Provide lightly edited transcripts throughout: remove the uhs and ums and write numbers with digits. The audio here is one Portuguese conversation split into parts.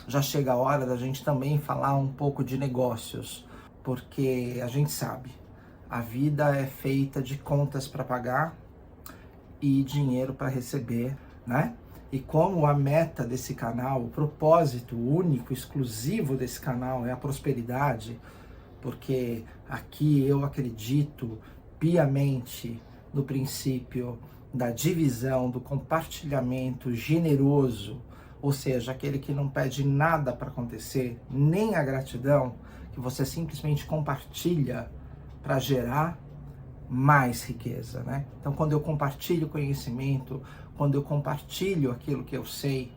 já chega a hora da gente também falar um pouco de negócios, porque a gente sabe, a vida é feita de contas para pagar e dinheiro para receber, né? E como a meta desse canal, o propósito único, exclusivo desse canal é a prosperidade, porque aqui eu acredito piamente no princípio da divisão, do compartilhamento generoso, ou seja, aquele que não pede nada para acontecer, nem a gratidão, que você simplesmente compartilha para gerar mais riqueza, né? Então, quando eu compartilho conhecimento, quando eu compartilho aquilo que eu sei,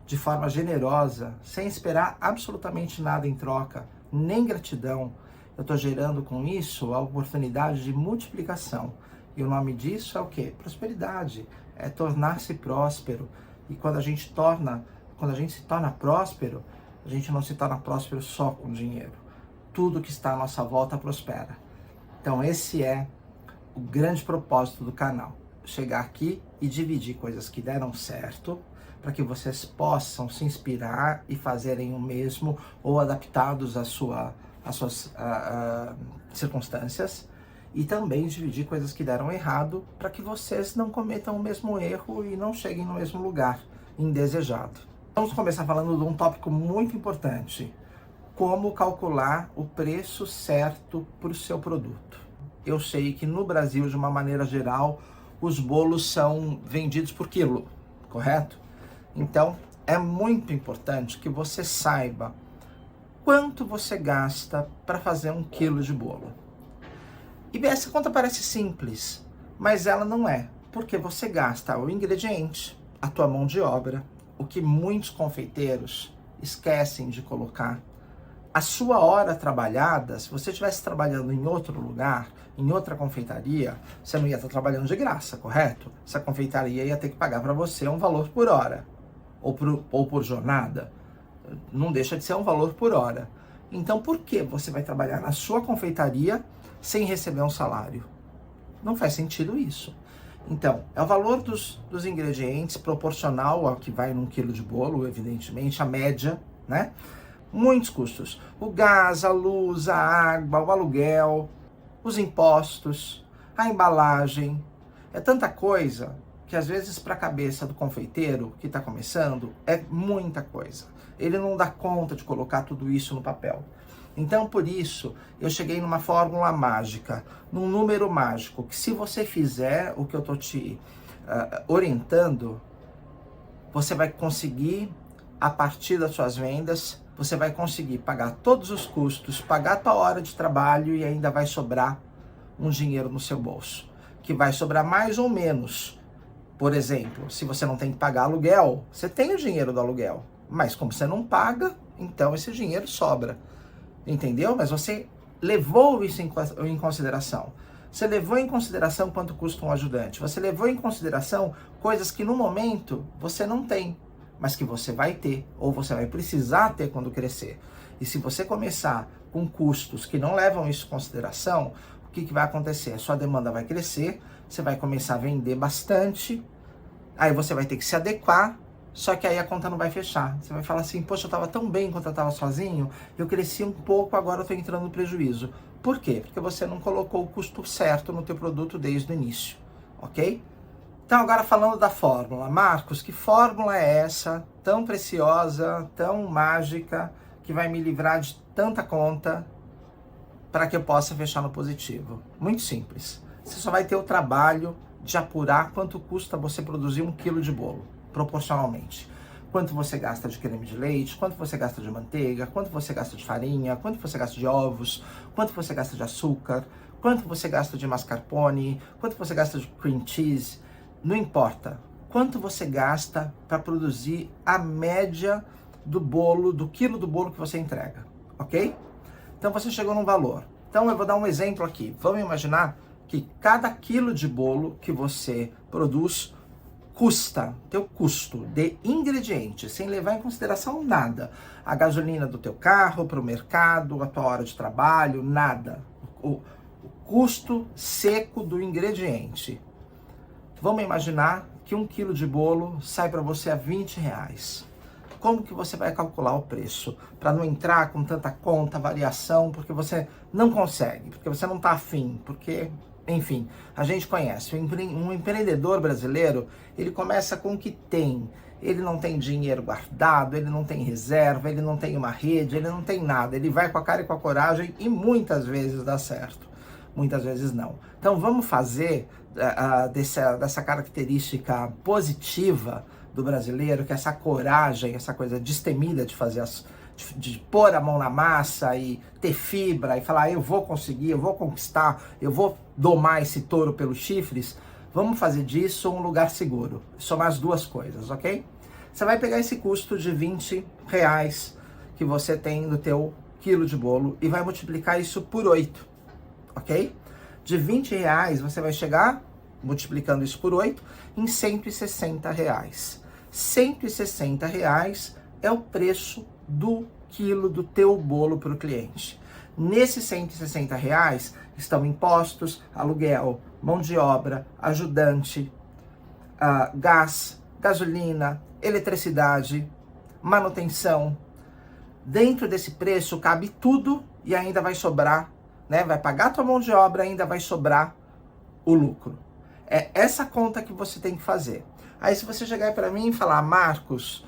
de forma generosa, sem esperar absolutamente nada em troca, nem gratidão, eu estou gerando com isso a oportunidade de multiplicação. E o nome disso é o quê? Prosperidade. É tornar-se próspero. E quando a gente se torna próspero, a gente não se torna próspero só com dinheiro. Tudo que está à nossa volta prospera. Então esse é o grande propósito do canal. Chegar aqui e dividir coisas que deram certo, para que vocês possam se inspirar e fazerem o mesmo ou adaptados às suas circunstâncias, e também dividir coisas que deram errado para que vocês não cometam o mesmo erro e não cheguem no mesmo lugar indesejado. Vamos começar falando de um tópico muito importante: como calcular o preço certo para o seu produto. Eu sei que no Brasil, de uma maneira geral, os bolos são vendidos por quilo, correto? Então, é muito importante que você saiba quanto você gasta para fazer 1 quilo de bolo. E essa conta parece simples, mas ela não é, porque você gasta o ingrediente, a tua mão de obra, o que muitos confeiteiros esquecem de colocar, a sua hora trabalhada. Se você estivesse trabalhando em outro lugar, em outra confeitaria, você não ia estar trabalhando de graça, correto? Essa confeitaria ia ter que pagar para você um valor por hora, ou por jornada. Não deixa de ser um valor por hora. Então, por que você vai trabalhar na sua confeitaria sem receber um salário? Não faz sentido isso. Então, é o valor dos ingredientes proporcional ao que vai num quilo de bolo, evidentemente, a média, né? Muitos custos. O gás, a luz, a água, o aluguel, os impostos, a embalagem. É tanta coisa que às vezes para a cabeça do confeiteiro que está começando é muita coisa. Ele não dá conta de colocar tudo isso no papel. Então, por isso, eu cheguei numa fórmula mágica, num número mágico, que se você fizer o que eu estou te orientando, você vai conseguir, a partir das suas vendas, você vai conseguir pagar todos os custos, pagar a tua hora de trabalho e ainda vai sobrar um dinheiro no seu bolso, que vai sobrar mais ou menos. Por exemplo, se você não tem que pagar aluguel, você tem o dinheiro do aluguel, mas como você não paga, então esse dinheiro sobra. Entendeu? Mas você levou isso em consideração. Você levou em consideração quanto custa um ajudante. Você levou em consideração coisas que no momento você não tem, mas que você vai ter, ou você vai precisar ter quando crescer. E se você começar com custos que não levam isso em consideração, o que vai acontecer? A sua demanda vai crescer, você vai começar a vender bastante, aí você vai ter que se adequar. Só que aí a conta não vai fechar. Você vai falar assim: poxa, eu estava tão bem enquanto eu estava sozinho, eu cresci um pouco, agora eu estou entrando no prejuízo. Por quê? Porque você não colocou o custo certo no teu produto desde o início, ok? Então agora falando da fórmula. Marcos, que fórmula é essa, tão preciosa, tão mágica, que vai me livrar de tanta conta para que eu possa fechar no positivo? Muito simples. Você só vai ter o trabalho de apurar quanto custa você produzir 1 quilo de bolo, proporcionalmente. Quanto você gasta de creme de leite, quanto você gasta de manteiga, quanto você gasta de farinha, quanto você gasta de ovos, quanto você gasta de açúcar, quanto você gasta de mascarpone, quanto você gasta de cream cheese, não importa. Quanto você gasta para produzir a média do bolo, do quilo do bolo que você entrega, ok? Então você chegou num valor. Então eu vou dar um exemplo aqui. Vamos imaginar que cada quilo de bolo que você produz custa, teu custo de ingredientes, sem levar em consideração nada. A gasolina do teu carro, para o mercado, a tua hora de trabalho, nada. O custo seco do ingrediente. Vamos imaginar que 1 quilo de bolo sai para você a R$20. como que você vai calcular o preço, para não entrar com tanta conta, variação, porque você não consegue, porque você não está afim, porque, enfim, a gente conhece. Um empreendedor brasileiro, ele começa com o que tem. Ele não tem dinheiro guardado, ele não tem reserva, ele não tem uma rede, ele não tem nada. Ele vai com a cara e com a coragem e muitas vezes dá certo, muitas vezes não. Então vamos fazer dessa característica positiva do brasileiro, que é essa coragem, essa coisa destemida de fazer de pôr a mão na massa e ter fibra e falar, eu vou conseguir, eu vou conquistar, eu vou domar esse touro pelos chifres. Vamos fazer disso um lugar seguro. Somar as duas coisas, ok? Você vai pegar esse custo de R$20 que você tem no teu quilo de bolo e vai multiplicar isso por 8, ok? De R$20 você vai chegar, multiplicando isso por 8, em R$160. R$160 é o preço do quilo do teu bolo para o cliente. Nesses R$160 estão impostos, aluguel, mão de obra, ajudante, gás, gasolina, eletricidade, manutenção. Dentro desse preço cabe tudo e ainda vai sobrar, né? Vai pagar a tua mão de obra, ainda vai sobrar o lucro. É essa conta que você tem que fazer. Aí se você chegar para mim e falar, Marcos,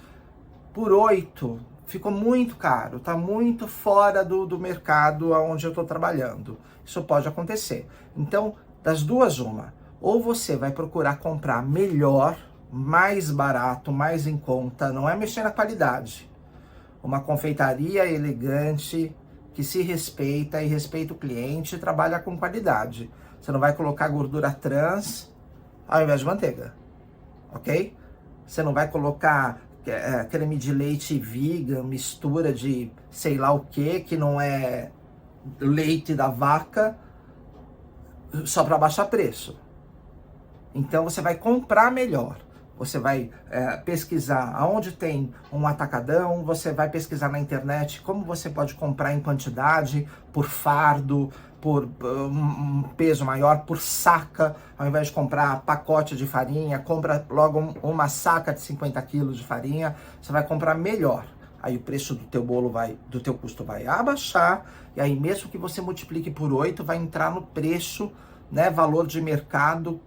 por 8 ficou muito caro, tá muito fora do mercado onde eu estou trabalhando. Isso pode acontecer. Então, das duas, uma. Ou você vai procurar comprar melhor, mais barato, mais em conta, não é mexer na qualidade. Uma confeitaria elegante, que se respeita e respeita o cliente, trabalha com qualidade. Você não vai colocar gordura trans ao invés de manteiga, ok? Você não vai colocar creme de leite vegan, mistura de sei lá o que não é leite da vaca, só para baixar preço. Então você vai comprar melhor. Você vai pesquisar aonde tem um atacadão, você vai pesquisar na internet como você pode comprar em quantidade, por fardo, por um peso maior, por saca. Ao invés de comprar pacote de farinha, compra logo uma saca de 50 quilos de farinha, você vai comprar melhor. Aí o preço do teu bolo do teu custo vai abaixar, e aí mesmo que você multiplique por 8, vai entrar no preço, né, valor de mercado.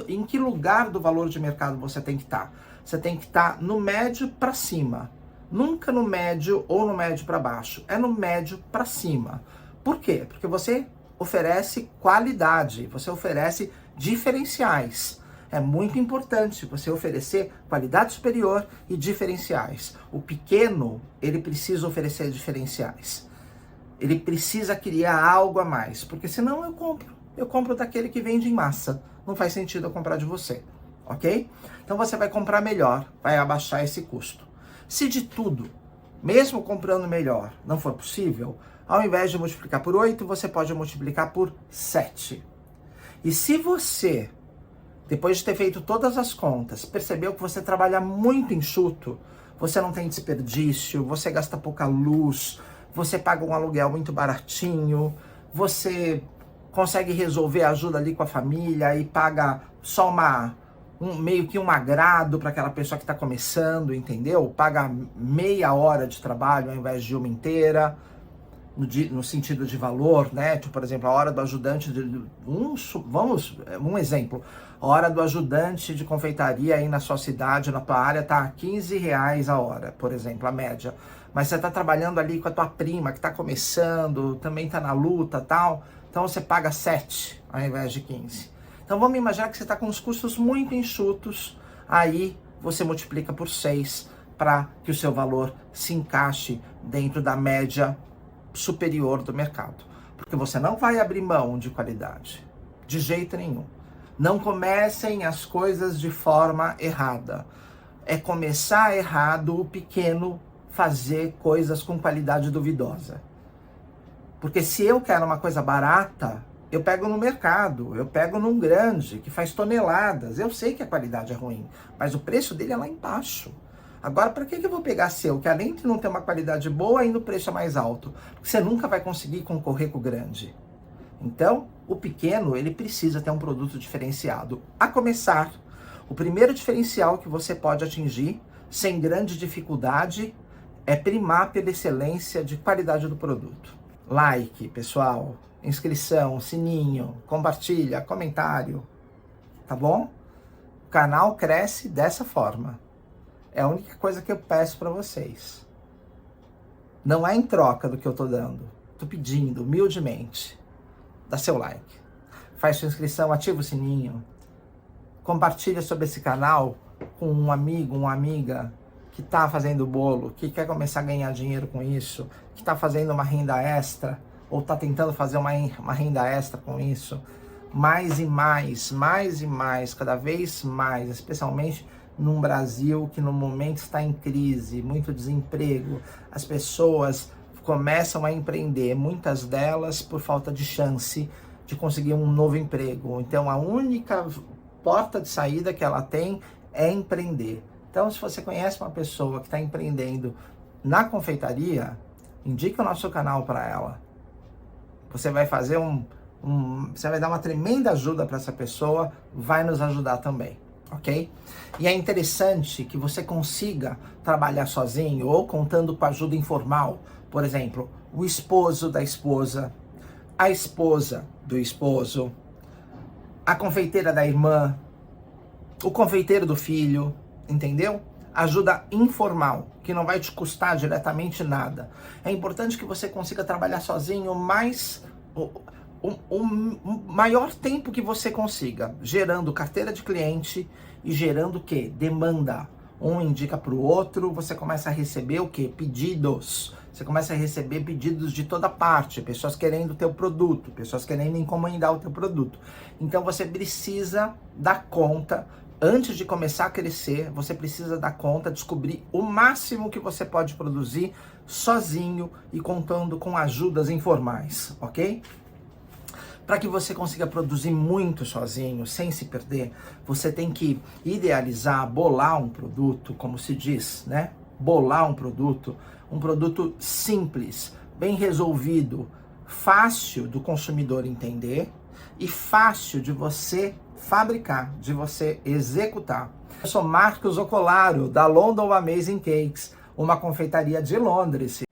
Em que lugar do valor de mercado você tem que estar? Você tem que estar no médio para cima. Nunca no médio ou no médio para baixo. É no médio para cima. Por quê? Porque você oferece qualidade, você oferece diferenciais. É muito importante você oferecer qualidade superior e diferenciais. O pequeno, ele precisa oferecer diferenciais. Ele precisa criar algo a mais, porque senão eu compro daquele que vende em massa. Não faz sentido eu comprar de você, ok? Então você vai comprar melhor, vai abaixar esse custo. Se de tudo, mesmo comprando melhor, não for possível, ao invés de multiplicar por 8, você pode multiplicar por 7. E se você, depois de ter feito todas as contas, percebeu que você trabalha muito enxuto, você não tem desperdício, você gasta pouca luz, você paga um aluguel muito baratinho, você consegue resolver ajuda ali com a família e paga só meio que um agrado para aquela pessoa que está começando, entendeu? Paga meia hora de trabalho ao invés de uma inteira, no sentido de valor, né? Tipo, por exemplo, a hora do ajudante um exemplo, a hora do ajudante de confeitaria aí na sua cidade, na tua área, tá R$15 a hora, por exemplo, a média. Mas você tá trabalhando ali com a tua prima que tá começando, também tá na luta, tal. Então você paga 7 ao invés de 15. Então vamos imaginar que você está com os custos muito enxutos, aí você multiplica por 6 para que o seu valor se encaixe dentro da média superior do mercado. Porque você não vai abrir mão de qualidade, de jeito nenhum. Não comecem as coisas de forma errada. É começar errado o pequeno fazer coisas com qualidade duvidosa. Porque se eu quero uma coisa barata, eu pego no mercado, eu pego num grande, que faz toneladas. Eu sei que a qualidade é ruim, mas o preço dele é lá embaixo. Agora, para que eu vou pegar seu, que além de não ter uma qualidade boa, ainda o preço é mais alto? Porque você nunca vai conseguir concorrer com o grande. Então, o pequeno, ele precisa ter um produto diferenciado. A começar, o primeiro diferencial que você pode atingir, sem grande dificuldade, é primar pela excelência de qualidade do produto. Like, pessoal, inscrição, sininho, compartilha, comentário, tá bom? O canal cresce dessa forma. É a única coisa que eu peço para vocês. Não é em troca do que eu tô dando. Tô pedindo, humildemente. Dá seu like. Faz sua inscrição, ativa o sininho. Compartilha sobre esse canal com um amigo, uma amiga que tá fazendo bolo, que quer começar a ganhar dinheiro com isso, que tá fazendo uma renda extra, ou tá tentando fazer uma renda extra com isso. Mais e mais, cada vez mais, especialmente num Brasil que no momento está em crise, muito desemprego. As pessoas começam a empreender, muitas delas por falta de chance de conseguir um novo emprego. Então a única porta de saída que ela tem é empreender. Então, se você conhece uma pessoa que está empreendendo na confeitaria, indique o nosso canal para ela. Você vai fazer você vai dar uma tremenda ajuda para essa pessoa, vai nos ajudar também, ok? E é interessante que você consiga trabalhar sozinho ou contando com ajuda informal. Por exemplo, o esposo da esposa, a esposa do esposo, a confeiteira da irmã, o confeiteiro do filho, entendeu? Ajuda informal, que não vai te custar diretamente nada. É importante que você consiga trabalhar sozinho o maior tempo que você consiga, gerando carteira de cliente e gerando o quê? Demanda. Um indica para o outro, você começa a receber o quê? Pedidos. Você começa a receber pedidos de toda parte, pessoas querendo o teu produto, pessoas querendo encomendar o teu produto. Então você precisa dar conta. Antes de começar a crescer, você precisa dar conta, descobrir o máximo que você pode produzir sozinho e contando com ajudas informais, ok? Para que você consiga produzir muito sozinho, sem se perder, você tem que idealizar, bolar um produto, como se diz, né? Bolar um produto simples, bem resolvido, fácil do consumidor entender e fácil de você fabricar, de você executar. Eu sou Marcos Ocolaro, da London Amazing Cakes, uma confeitaria de Londres.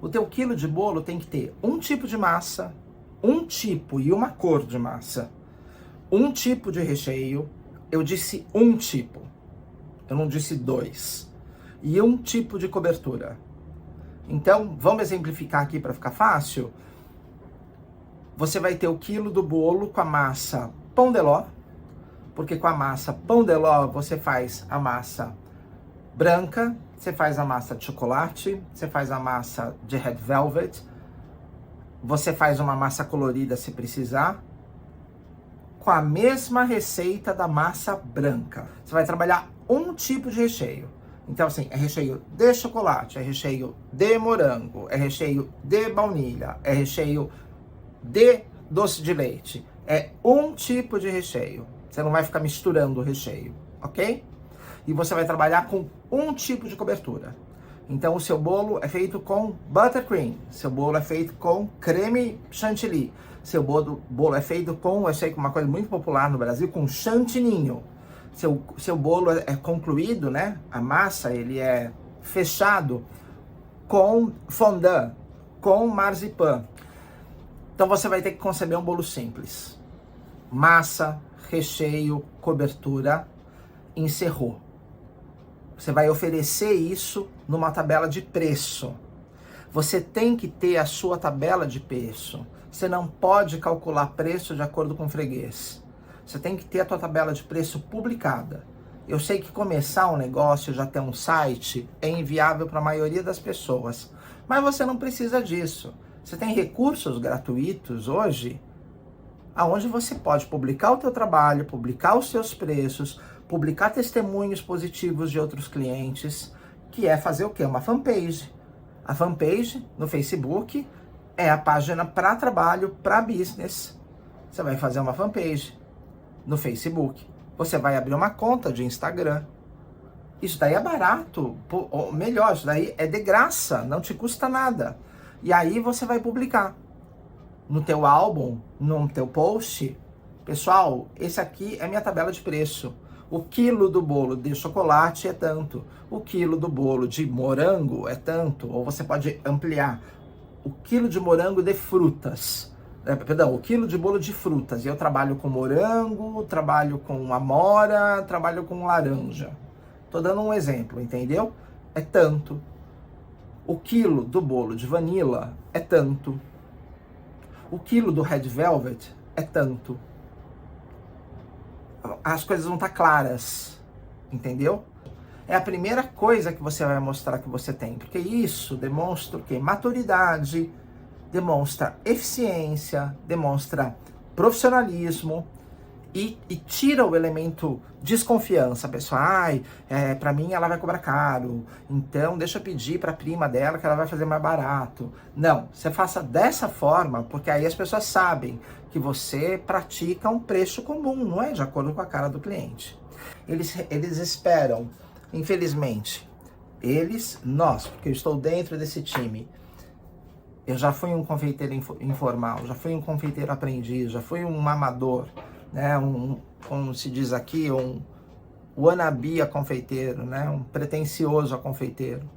O teu quilo de bolo tem que ter um tipo de massa, um tipo e uma cor de massa, um tipo de recheio, eu disse um tipo, eu não disse dois, e um tipo de cobertura. Então, vamos exemplificar aqui para ficar fácil? Você vai ter o quilo do bolo com a massa pão de ló, porque com a massa pão de ló você faz a massa branca, você faz a massa de chocolate, você faz a massa de red velvet, você faz uma massa colorida se precisar, com a mesma receita da massa branca. Você vai trabalhar um tipo de recheio. Então, assim, é recheio de chocolate, é recheio de morango, é recheio de baunilha, é recheio de doce de leite. É um tipo de recheio. Você não vai ficar misturando o recheio, ok? E você vai trabalhar com um tipo de cobertura. Então, o seu bolo é feito com buttercream, seu bolo é feito com creme chantilly, seu bolo é feito com, eu sei que uma coisa muito popular no Brasil, com chantininho. Seu bolo é concluído, né? A massa, ele é fechado com fondant, com marzipan. Então você vai ter que conceber um bolo simples. Massa, recheio, cobertura, encerrou. Você vai oferecer isso numa tabela de preço. Você tem que ter a sua tabela de preço. Você não pode calcular preço de acordo com o freguês. Você tem que ter a tua tabela de preço publicada. Eu sei que começar um negócio, já ter um site, é inviável para a maioria das pessoas. Mas você não precisa disso. Você tem recursos gratuitos hoje, aonde você pode publicar o teu trabalho, publicar os seus preços, publicar testemunhos positivos de outros clientes, que é fazer o quê? Uma fanpage. A fanpage no Facebook é a página para trabalho, para business. Você vai fazer uma fanpage no Facebook. Você vai abrir uma conta de Instagram. Isso daí é barato, ou melhor, isso daí é de graça, não te custa nada. E aí você vai publicar no teu álbum, no teu post, Pessoal, esse aqui é minha tabela de preço. O quilo do bolo de chocolate é tanto. O quilo do bolo de morango é tanto. Ou você pode ampliar. O quilo de morango de frutas. O quilo de bolo de frutas. E eu trabalho com morango, trabalho com amora, trabalho com laranja. Tô dando um exemplo, entendeu? É tanto. O quilo do bolo de vanilla é tanto. O quilo do Red Velvet é tanto. As coisas vão estar claras, entendeu? É a primeira coisa que você vai mostrar que você tem, porque isso demonstra o quê? Maturidade, demonstra eficiência, demonstra profissionalismo e tira o elemento desconfiança. A pessoa, pra mim ela vai cobrar caro, então deixa eu pedir pra prima dela que ela vai fazer mais barato. Não, você faça dessa forma, porque aí as pessoas sabem que você pratica um preço comum, não é de acordo com a cara do cliente. Eles esperam, infelizmente, nós, porque eu estou dentro desse time. Eu já fui um confeiteiro informal, já fui um confeiteiro aprendiz, já fui um amador, né? Como se diz aqui, um wannabe a confeiteiro, né? Um pretensioso a confeiteiro.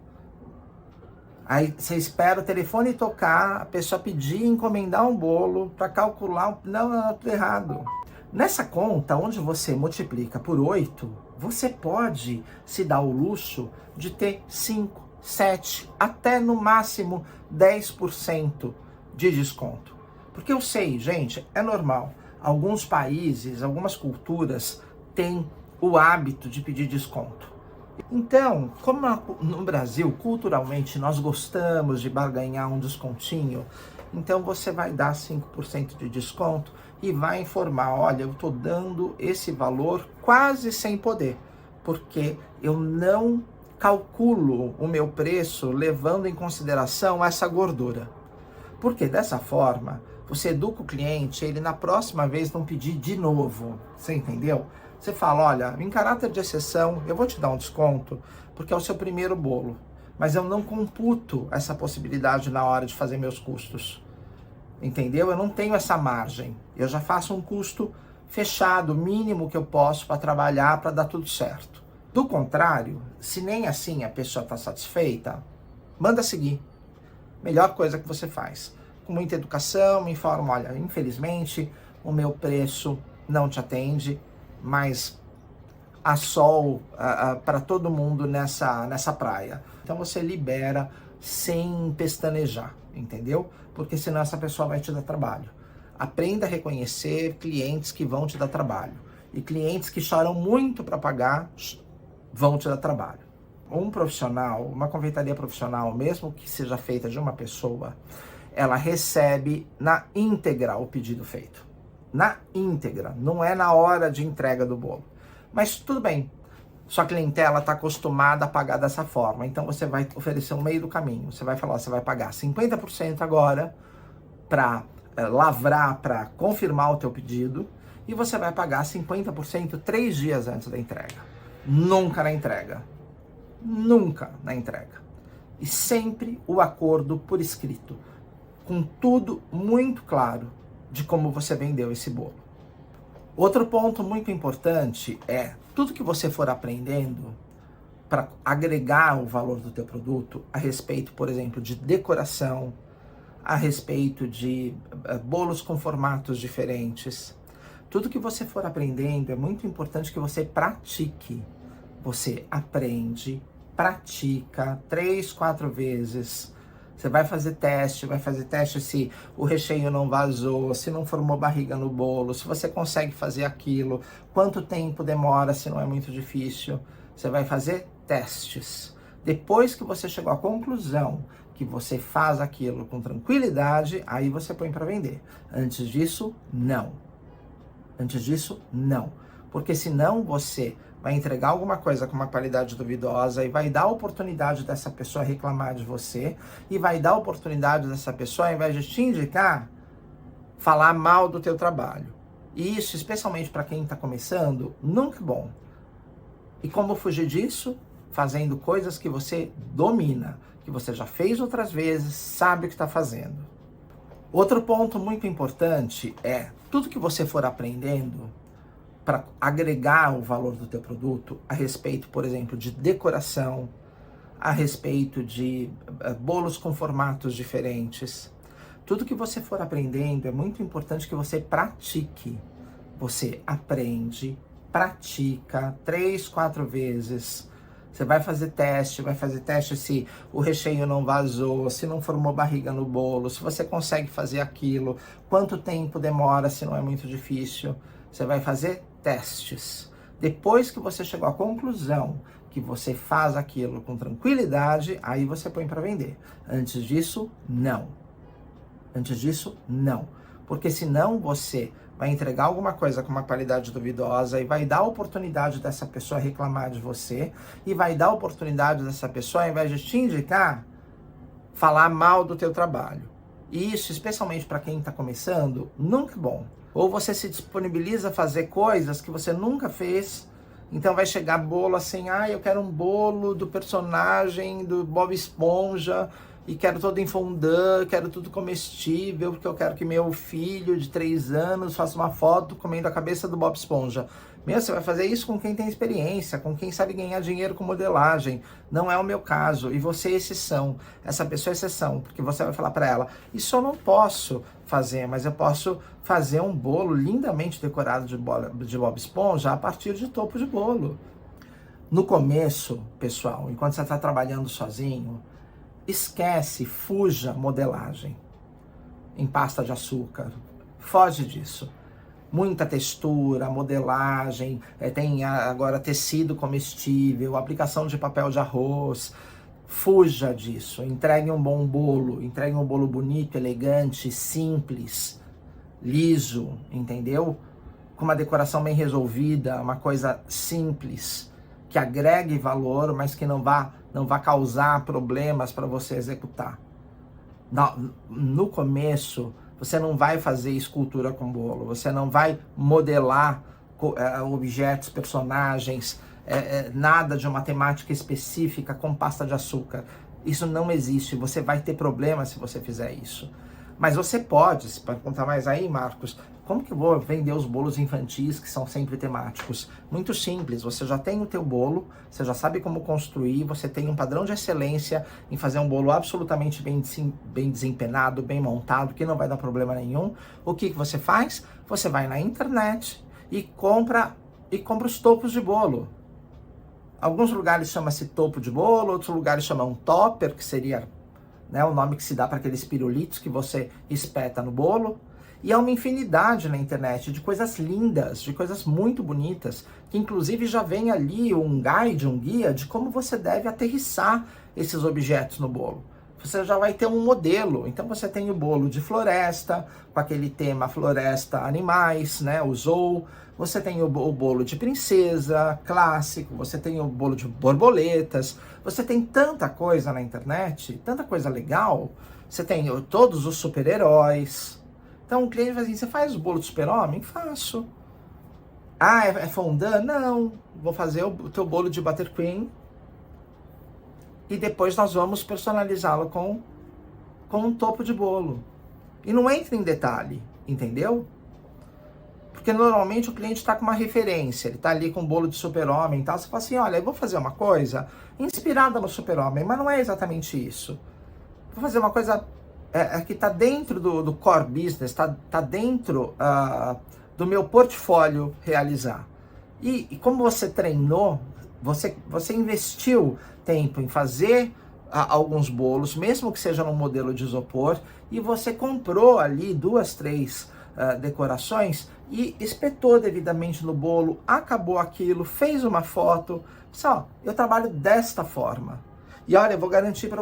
Aí você espera o telefone tocar, a pessoa pedir, encomendar um bolo para calcular. Não, tudo errado. Nessa conta, onde você multiplica por 8, você pode se dar o luxo de ter 5, 7, até no máximo 10% de desconto. Porque eu sei, gente, é normal. Alguns países, algumas culturas têm o hábito de pedir desconto. Então, como no Brasil, culturalmente, nós gostamos de barganhar um descontinho, então você vai dar 5% de desconto e vai informar, olha, eu estou dando esse valor quase sem poder, porque eu não calculo o meu preço levando em consideração essa gordura. Porque dessa forma, você educa o cliente, ele na próxima vez não pedir de novo, você entendeu? Você fala, olha, em caráter de exceção, eu vou te dar um desconto, porque é o seu primeiro bolo, mas eu não computo essa possibilidade na hora de fazer meus custos, entendeu? Eu não tenho essa margem, eu já faço um custo fechado, mínimo que eu posso para trabalhar, para dar tudo certo. Do contrário, se nem assim a pessoa está satisfeita, manda seguir. Melhor coisa que você faz. Com muita educação, me informa, olha, infelizmente o meu preço não te atende, mas há sol para todo mundo nessa praia. Então você libera sem pestanejar, entendeu? Porque senão essa pessoa vai te dar trabalho. Aprenda a reconhecer clientes que vão te dar trabalho. E clientes que choram muito para pagar vão te dar trabalho. Um profissional, uma confeitaria profissional, mesmo que seja feita de uma pessoa, ela recebe na íntegra o pedido feito. Na íntegra, não é na hora de entrega do bolo. Mas tudo bem, sua clientela está acostumada a pagar dessa forma, então você vai oferecer um meio do caminho. Você vai falar, você vai pagar 50% agora para lavrar, para confirmar o teu pedido, e você vai pagar 50% 3 dias antes da entrega. Nunca na entrega. Nunca na entrega. E sempre o acordo por escrito, com tudo muito claro de como você vendeu esse bolo. Outro ponto muito importante é tudo que você for aprendendo para agregar o valor do teu produto a respeito, por exemplo, de decoração, a respeito de bolos com formatos diferentes. Tudo que você for aprendendo é muito importante que você pratique. Você aprende, pratica 3, 4 vezes. Você vai fazer teste se o recheio não vazou, se não formou barriga no bolo, se você consegue fazer aquilo, quanto tempo demora, se não é muito difícil. Você vai fazer testes. Depois que você chegou à conclusão que você faz aquilo com tranquilidade, aí você põe para vender. Antes disso, não. Antes disso, não. Porque senão você vai entregar alguma coisa com uma qualidade duvidosa e vai dar a oportunidade dessa pessoa reclamar de você e vai dar a oportunidade dessa pessoa, ao invés de te indicar, falar mal do teu trabalho. E isso, especialmente para quem está começando, nunca é bom. E como fugir disso? Fazendo coisas que você domina, que você já fez outras vezes, sabe o que está fazendo. Outro ponto muito importante é tudo que você for aprendendo para agregar o valor do teu produto a respeito, por exemplo, de decoração, a respeito de bolos com formatos diferentes. Tudo que você for aprendendo é muito importante que você pratique. Você aprende, pratica 3, 4 vezes. Você vai fazer teste se o recheio não vazou, se não formou barriga no bolo, se você consegue fazer aquilo, quanto tempo demora, se não é muito difícil. Você vai fazer testes. Depois que você chegou à conclusão que você faz aquilo com tranquilidade, aí você põe para vender. Antes disso, não. Antes disso, não. Porque senão você vai entregar alguma coisa com uma qualidade duvidosa e vai dar a oportunidade dessa pessoa reclamar de você e vai dar a oportunidade dessa pessoa, ao invés de te indicar, falar mal do teu trabalho. E isso, especialmente para quem está começando, nunca é bom. Ou você se disponibiliza a fazer coisas que você nunca fez, então vai chegar bolo assim, eu quero um bolo do personagem do Bob Esponja, e quero todo em fondant, quero tudo comestível, porque eu quero que meu filho de 3 anos faça uma foto comendo a cabeça do Bob Esponja. Você vai fazer isso com quem tem experiência, com quem sabe ganhar dinheiro com modelagem. Não é o meu caso. E você é exceção. Essa pessoa é exceção, porque você vai falar para ela, isso eu não posso fazer, mas eu posso fazer um bolo lindamente decorado de Bob Esponja a partir de topo de bolo. No começo, pessoal, enquanto você está trabalhando sozinho, esquece, fuja modelagem em pasta de açúcar. Foge disso. Muita textura, modelagem, tem agora tecido comestível, aplicação de papel de arroz. Fuja disso. Entregue um bom bolo, entregue um bolo bonito, elegante, simples, liso, entendeu? Com uma decoração bem resolvida, uma coisa simples, que agregue valor, mas que não vá causar problemas para você executar. No começo, você não vai fazer escultura com bolo, você não vai modelar objetos, personagens, nada de uma temática específica com pasta de açúcar. Isso não existe, você vai ter problemas se você fizer isso. Mas você pode, se perguntar mais aí, Marcos, como que eu vou vender os bolos infantis que são sempre temáticos? Muito simples, você já tem o teu bolo, você já sabe como construir, você tem um padrão de excelência em fazer um bolo absolutamente bem desempenado, bem montado, que não vai dar problema nenhum. O que você faz? Você vai na internet e compra os topos de bolo. Alguns lugares chama-se topo de bolo, outros lugares chamam topper, que seria o nome que se dá para aqueles pirulitos que você espeta no bolo. E há uma infinidade na internet de coisas lindas, de coisas muito bonitas, que inclusive já vem ali um guide, um guia de como você deve aterrissar esses objetos no bolo. Você já vai ter um modelo, então você tem o bolo de floresta, com aquele tema floresta animais, o zoo. Você tem o bolo de princesa, clássico, você tem o bolo de borboletas, você tem tanta coisa na internet, tanta coisa legal, você tem todos os super-heróis. Então o cliente fala assim, você faz o bolo do super-homem? Faço. É fondant? Não, vou fazer o teu bolo de buttercream e depois nós vamos personalizá-lo com um topo de bolo. E não entra em detalhe, entendeu? Porque normalmente o cliente está com uma referência, ele está ali com um bolo de super-homem e tal, você fala assim, olha, eu vou fazer uma coisa inspirada no super-homem, mas não é exatamente isso. Vou fazer uma coisa que está dentro do core business, está dentro do meu portfólio realizar. E como você treinou, você investiu tempo em fazer alguns bolos, mesmo que seja num modelo de isopor, e você comprou ali 2, 3 decorações e espetou devidamente no bolo, acabou aquilo, fez uma foto. Só, eu trabalho desta forma. E olha, eu vou garantir para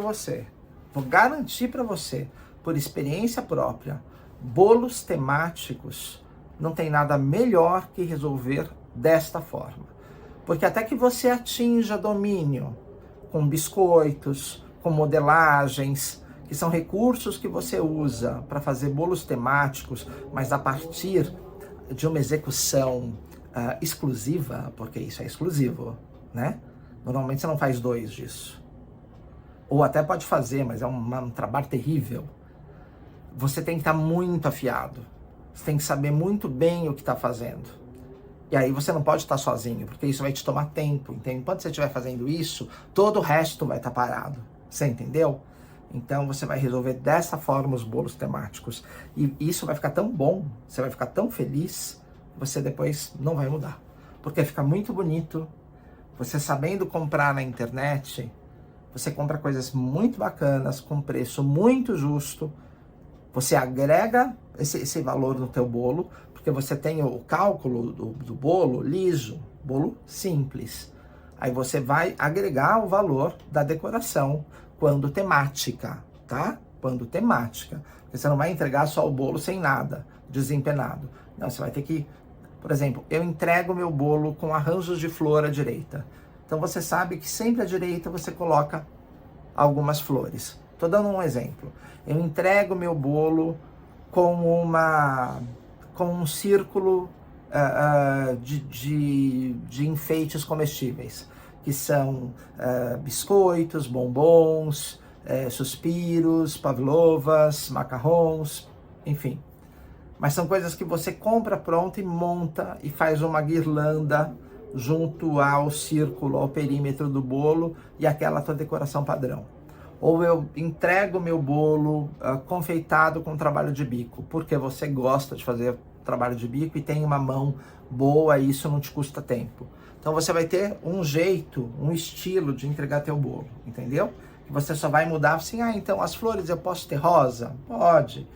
você, por experiência própria, bolos temáticos não tem nada melhor que resolver desta forma. Porque até que você atinja domínio com biscoitos, com modelagens, que são recursos que você usa para fazer bolos temáticos, mas a partir de uma execução exclusiva, porque isso é exclusivo, Normalmente você não faz 2 disso. Ou até pode fazer, mas é um trabalho terrível. você tem que estar muito afiado. Você tem que saber muito bem o que está fazendo. E aí você não pode estar sozinho, porque isso vai te tomar tempo, entende? Enquanto você estiver fazendo isso, todo o resto vai estar parado. Você entendeu? Então você vai resolver dessa forma os bolos temáticos. E isso vai ficar tão bom, você vai ficar tão feliz, você depois não vai mudar. Porque fica muito bonito. Você sabendo comprar na internet, você compra coisas muito bacanas, com preço muito justo. Você agrega esse valor no teu bolo, porque você tem o cálculo do bolo liso, bolo simples. Aí você vai agregar o valor da decoração quando temática, tá? Quando temática. Porque você não vai entregar só o bolo sem nada, desempenado. Não, você vai ter que... Por exemplo, eu entrego meu bolo com arranjos de flor à direita. Então você sabe que sempre à direita você coloca algumas flores. Estou dando um exemplo. Eu entrego meu bolo com um círculo de enfeites comestíveis, que são biscoitos, bombons, suspiros, pavlovas, macarrons, enfim. Mas são coisas que você compra pronto e monta e faz uma guirlanda junto ao círculo, ao perímetro do bolo e aquela tua decoração padrão. Ou eu entrego meu bolo confeitado com trabalho de bico, porque você gosta de fazer trabalho de bico e tem uma mão boa e isso não te custa tempo. Então você vai ter um jeito, um estilo de entregar teu bolo, entendeu? Que você só vai mudar assim, então as flores eu posso ter rosa? Pode.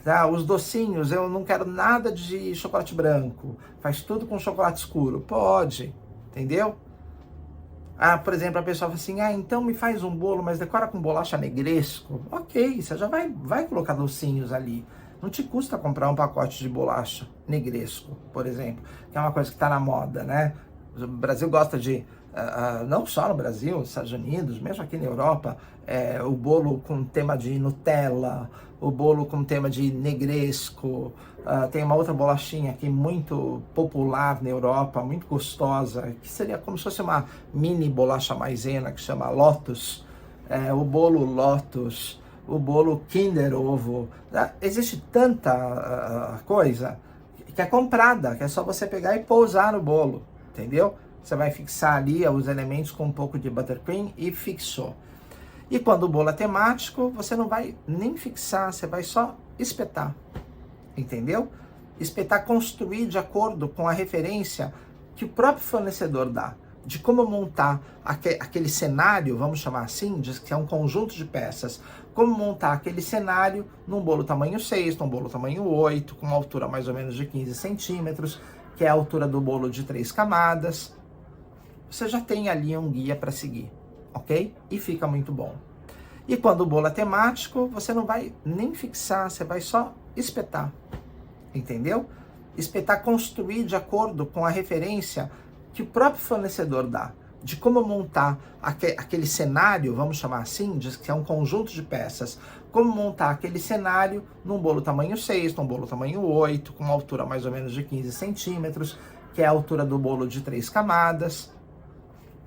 Tá, os docinhos, eu não quero nada de chocolate branco. Faz tudo com chocolate escuro. Pode, entendeu? Por exemplo, a pessoa fala assim, então me faz um bolo, mas decora com bolacha negresco. Ok, você já vai colocar docinhos ali. Não te custa comprar um pacote de bolacha negresco, por exemplo, que é uma coisa que está na moda, né? O Brasil gosta de, não só no Brasil, nos Estados Unidos, mesmo aqui na Europa, o bolo com tema de Nutella, o bolo com tema de negresco, tem uma outra bolachinha aqui muito popular na Europa, muito gostosa, que seria como se fosse uma mini bolacha maisena, que chama Lotus, o bolo Lotus, o bolo Kinder Ovo. Existe tanta coisa que é comprada, que é só você pegar e pousar no bolo, entendeu? Você vai fixar ali os elementos com um pouco de buttercream e fixou. E quando o bolo é temático, você não vai nem fixar, você vai só espetar, entendeu? Espetar, construir de acordo com a referência que o próprio fornecedor dá, de como montar aquele cenário, vamos chamar assim, que é um conjunto de peças, como montar aquele cenário num bolo tamanho 6, num bolo tamanho 8, com uma altura mais ou menos de 15 centímetros, que é a altura do bolo de 3 camadas. Você já tem ali um guia para seguir, ok? E fica muito bom. E quando o bolo é temático, você não vai nem fixar, você vai só espetar, entendeu? Espetar, construir de acordo com a referência que o próprio fornecedor dá, de como montar aquele cenário, vamos chamar assim, que é um conjunto de peças, como montar aquele cenário num bolo tamanho 6, num bolo tamanho 8, com uma altura mais ou menos de 15 centímetros, que é a altura do bolo de 3 camadas.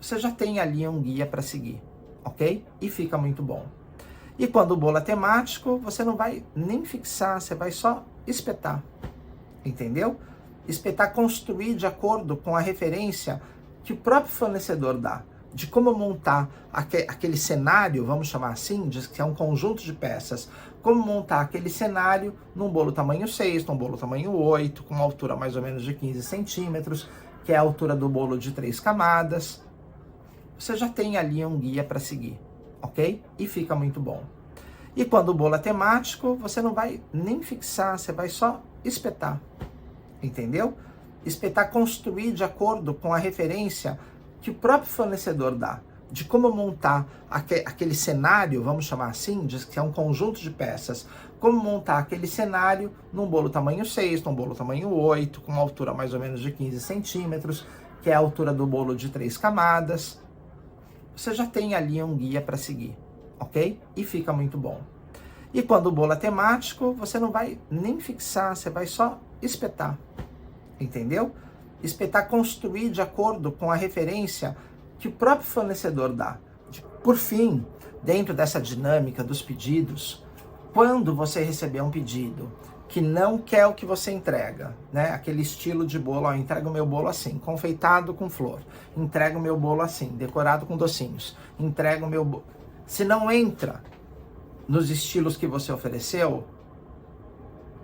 Você já tem ali um guia para seguir, ok? E fica muito bom. E quando o bolo é temático, você não vai nem fixar, você vai só espetar, entendeu? Espetar, construir de acordo com a referência que o próprio fornecedor dá, de como montar aquele cenário, vamos chamar assim, que é um conjunto de peças, como montar aquele cenário num bolo tamanho 6, num bolo tamanho 8, com uma altura mais ou menos de 15 centímetros, que é a altura do bolo de 3 camadas. Você já tem ali um guia para seguir, ok? E fica muito bom. E quando o bolo é temático, você não vai nem fixar, você vai só espetar, entendeu? Espetar, construir de acordo com a referência que o próprio fornecedor dá, de como montar aquele cenário, vamos chamar assim, que é um conjunto de peças, como montar aquele cenário num bolo tamanho 6, num bolo tamanho 8, com uma altura mais ou menos de 15 centímetros, que é a altura do bolo de 3 camadas. Você já tem ali um guia para seguir, ok? E fica muito bom. E quando o bolo é temático, você não vai nem fixar, você vai só espetar, entendeu? Espetar, construir de acordo com a referência que o próprio fornecedor dá. Por fim, dentro dessa dinâmica dos pedidos, Quando você receber um pedido que não quer o que você entrega, né? Aquele estilo de bolo, ó, entrega o meu bolo assim, confeitado com flor, entrega o meu bolo assim, decorado com docinhos, entrega o meu bolo. Se não entra nos estilos que você ofereceu,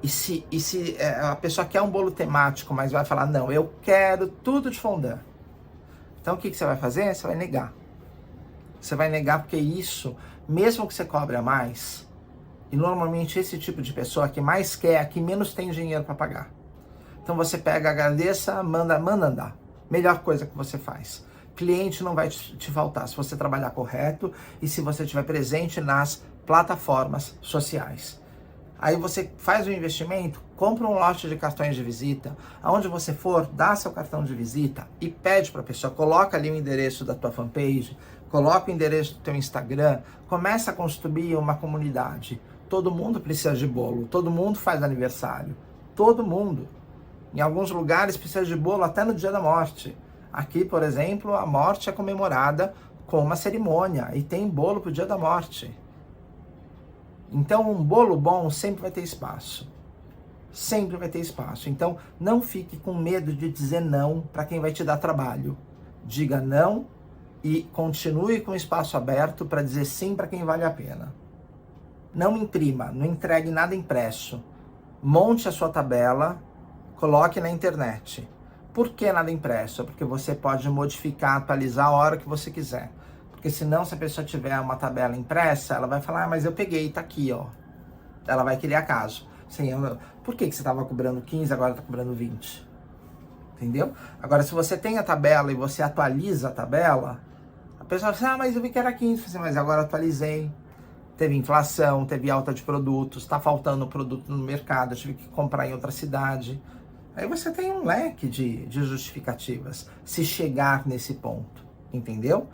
e se a pessoa quer um bolo temático, mas vai falar, não, eu quero tudo de fondant. Então o que você vai fazer? Você vai negar. Você vai negar porque isso, mesmo que você cobre a mais, e normalmente esse tipo de pessoa que mais quer, é que menos tem dinheiro para pagar. Então você pega, agradeça, manda andar. Melhor coisa que você faz. Cliente não vai te faltar se você trabalhar correto e se você estiver presente nas plataformas sociais. Aí você faz o investimento, compra um lote de cartões de visita, aonde você for, dá seu cartão de visita e pede para a pessoa, coloca ali o endereço da tua fanpage, coloca o endereço do teu Instagram, começa a construir uma comunidade. Todo mundo precisa de bolo, todo mundo faz aniversário, todo mundo. Em alguns lugares precisa de bolo até no dia da morte. Aqui, por exemplo, a morte é comemorada com uma cerimônia e tem bolo pro dia da morte. Então, um bolo bom sempre vai ter espaço. Sempre vai ter espaço. Então, não fique com medo de dizer não para quem vai te dar trabalho. Diga não e continue com o espaço aberto para dizer sim para quem vale a pena. Não imprima, não entregue nada impresso. Monte a sua tabela, coloque na internet. Por que nada impresso? Porque você pode modificar, atualizar a hora que você quiser. Porque senão, se a pessoa tiver uma tabela impressa, ela vai falar, mas eu peguei, tá aqui, ó. Ela vai criar caso. Por que você estava cobrando 15, agora está cobrando 20? Entendeu? Agora, se você tem a tabela e você atualiza a tabela, a pessoa vai falar, mas eu vi que era 15, mas agora atualizei. Teve inflação, teve alta de produtos, está faltando produto no mercado, eu tive que comprar em outra cidade. Aí você tem um leque de justificativas, se chegar nesse ponto, entendeu?